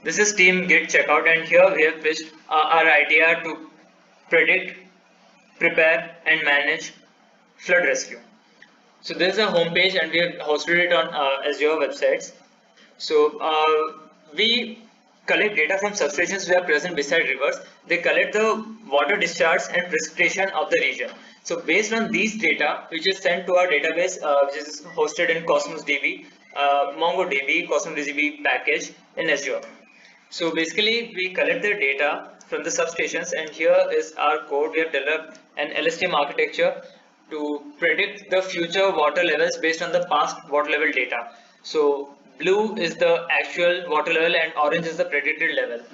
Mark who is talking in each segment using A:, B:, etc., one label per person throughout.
A: This is team Git checkout, and here we have pitched our idea to predict, prepare, and manage flood rescue. So this is a homepage, and we have hosted it on Azure websites. So we collect data from substations which are present beside rivers. They collect the water discharge and precipitation of the region. So based on these data, which is sent to our database, which is hosted in Cosmos DB, MongoDB, Cosmos DB package in Azure. So basically, we collect the data from the substations, and here is our code. We have developed an LSTM architecture to predict the future water levels based on the past water level data. So blue is the actual water level and orange is the predicted level.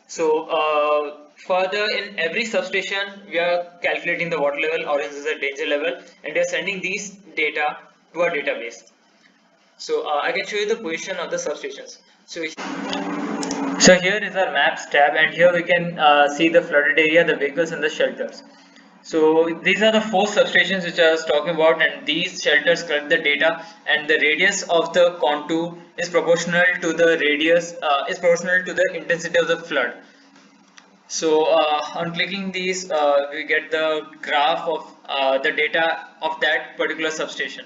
A: So further, in every substation, we are calculating the water level. Orange is the danger level, and we are sending these data to our database. So I can show you the position of the substations. So here is our maps tab, and here we can see the flooded area, the vehicles, and the shelters. So these are the four substations which I was talking about, and these shelters collect the data, and the radius of the contour is proportional to the intensity of the flood. So on clicking these, we get the graph of the data of that particular substation.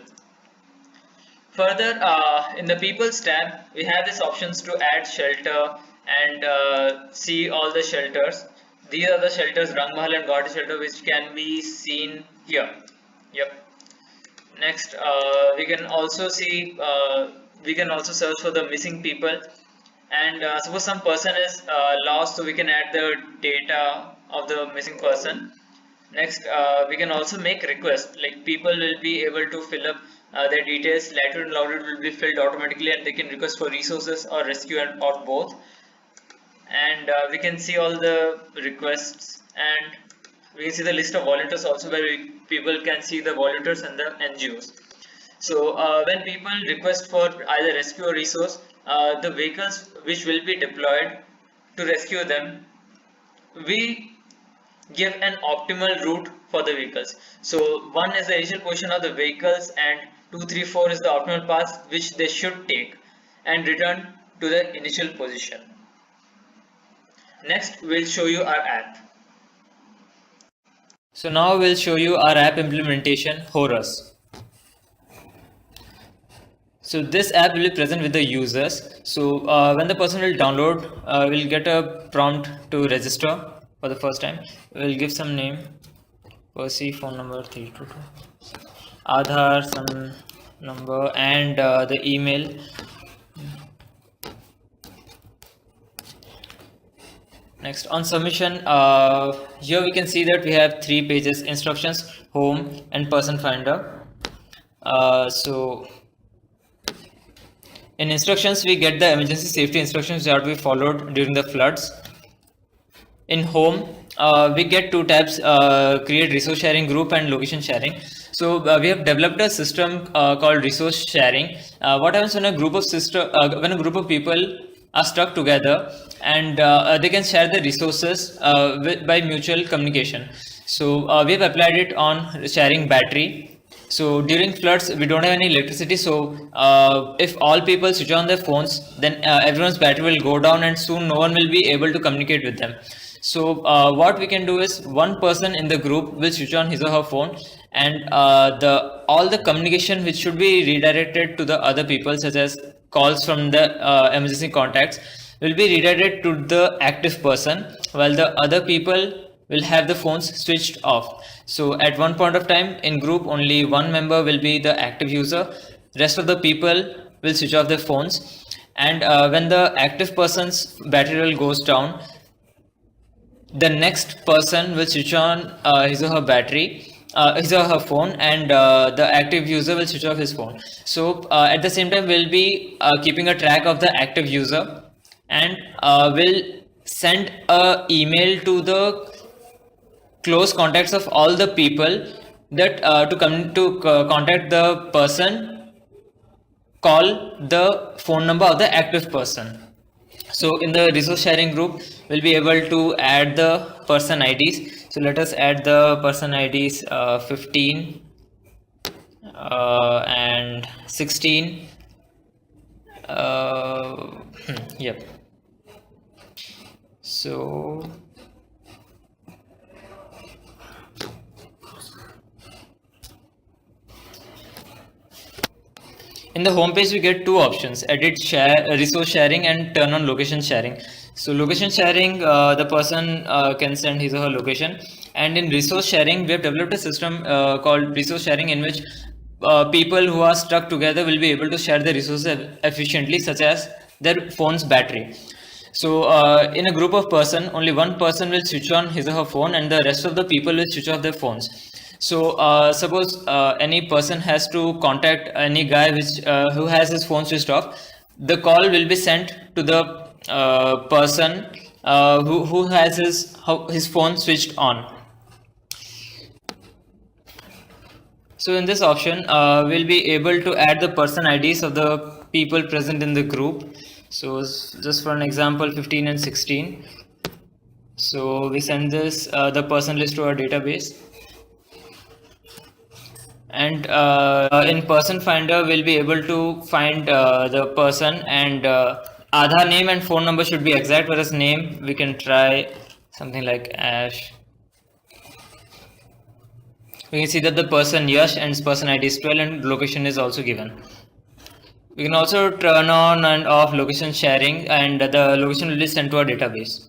A: Further, in the People's tab, we have these options to add shelter and see all the shelters. These are the shelters, Rangmahal and Gauhati shelter, which can be seen here. Yep. Next, we can also see, we can also search for the missing people. And suppose some person is lost, so we can add the data of the missing person. Next, we can also make requests, like people will be able to fill up their details. Latitude and longitude will be filled automatically, and they can request for resources or rescue or both. And we can see all the requests, and we can see the list of volunteers also, where people can see the volunteers and the NGOs. So when people request for either rescue or resource, the vehicles which will be deployed to rescue them, we give an optimal route for the vehicles. So 1 is the initial position of the vehicles, and 2, 3, 4 is the optimal path which they should take and return to the initial position. Next, we'll show you our app. So now we'll show you our app implementation, Horus. So this app will be present with the users. So when the person will download, we'll get a prompt to register for the first time. We'll give some name, Percy, phone number 322, Aadhaar, some number, and the email. Next, on submission, here we can see that we have 3 pages: instructions, home, and person finder. So in instructions, we get the emergency safety instructions that we followed during the floods. In home, we get 2 tabs: create resource sharing group and location sharing. So we have developed a system called resource sharing. What happens when a group of people are stuck together, and they can share the resources by mutual communication. So we have applied it on sharing battery. So during floods, we don't have any electricity. So if all people switch on their phones, then everyone's battery will go down, and soon no one will be able to communicate with them. So what we can do is, one person in the group will switch on his or her phone, and all the communication which should be redirected to the other people, such as calls from the emergency contacts, will be redirected to the active person, while the other people will have the phones switched off. So at one point of time in group, only one member will be the active user. Rest of the people will switch off their phones, and when the active person's battery level goes down, the next person will switch on his or her battery, his or her phone, and the active user will switch off his phone. So at the same time, we'll be keeping a track of the active user, and will send a email to the close contacts of all the people that to come to contact the person, call the phone number of the active person. So in the resource sharing group, we'll be able to add the person IDs. So let us add the person IDs 15 and 16, Yep. So in the home page, we get two options: edit, share, resource sharing, and turn on location sharing. So location sharing, the person can send his or her location, and in resource sharing, we have developed a system called resource sharing, in which people who are stuck together will be able to share their resources efficiently, such as their phone's battery. So in a group of person, only one person will switch on his or her phone, and the rest of the people will switch off their phones. So suppose any person has to contact any guy who has his phone switched off. The call will be sent to the person who has his phone switched on. So in this option, we'll be able to add the person IDs of the people present in the group. So just for an example, 15 and 16. So we send this the person list to our database. And in person finder, we'll be able to find the person, and Aadhaar name and phone number should be exact, whereas name we can try something like Ash. We can see that the person Yash and his person ID is 12 and location is also given. We can also turn on and off location sharing, and the location will be sent to our database.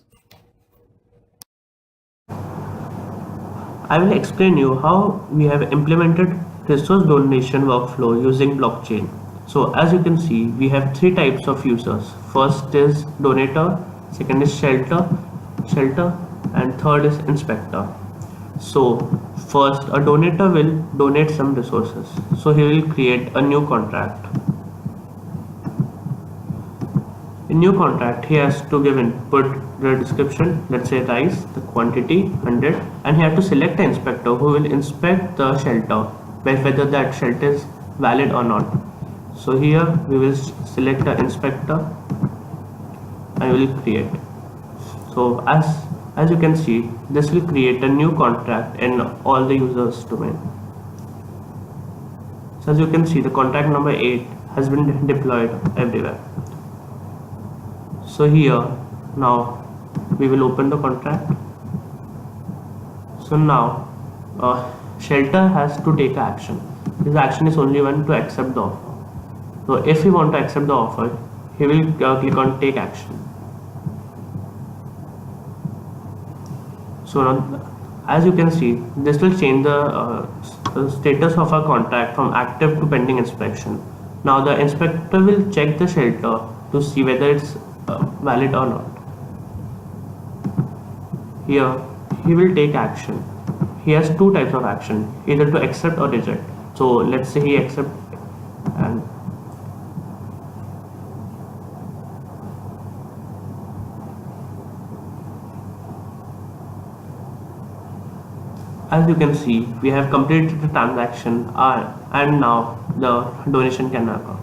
B: I will explain you how we have implemented resource donation workflow using blockchain. So as you can see, we have three types of users. First is donator, second is shelter, and third is inspector. So first, a donator will donate some resources. So he will create a new contract. In new contract, he has to give input the description, let's say rice, the quantity 100, and he has to select an inspector who will inspect the shelter, whether that shelter is valid or not. So here we will select the inspector and we will create. So as you can see, this will create a new contract in all the users domain. So as you can see, the contract number 8 has been deployed everywhere. So here now we will open the contract. So now shelter has to take action. His action is only one, to accept the offer. So if he want to accept the offer, he will click on take action. So now, as you can see, this will change the status of our contract from active to pending inspection. Now the inspector will check the shelter to see whether it's valid or not. Here he will take action. He has two types of action, either to accept or reject. So let's say he accept, and as you can see, we have completed the transaction and now the donation can occur.